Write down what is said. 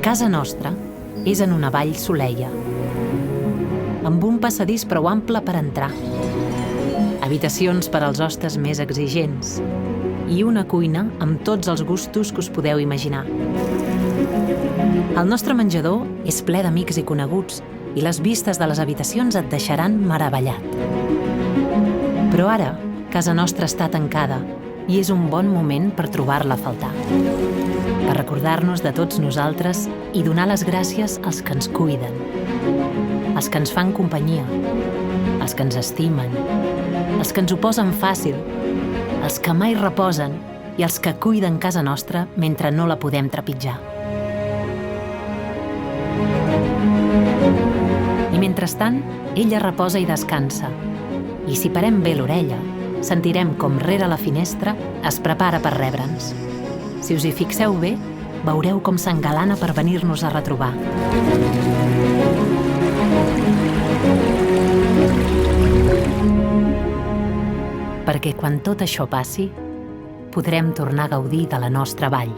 Casa nostra és en una vall soleia, amb un passadís prou ample per entrar, habitacions per als hostes més exigents i una cuina amb tots els gustos que us podeu imaginar. El nostre menjador és ple d'amics i coneguts i les vistes de les habitacions et deixaran meravellat. Però ara, casa nostra està tancada i és un bon moment per trobar-la a faltar. Per recordar-nos de tots nosaltres i donar les gràcies als que ens cuiden, als que ens fan companyia, als que ens estimen, als que ens ho posen fàcil, els que mai reposen i els que cuiden casa nostra mentre no la podem trepitjar. I mentrestant, ella reposa i descansa. I si parem bé l'orella, sentirem com rere la finestra es prepara per rebre'ns. Si us hi fixeu bé, veureu com s'engalana per venir-nos a retrobar. Perquè quan tot això passi, podrem tornar a gaudir de la nostra vall.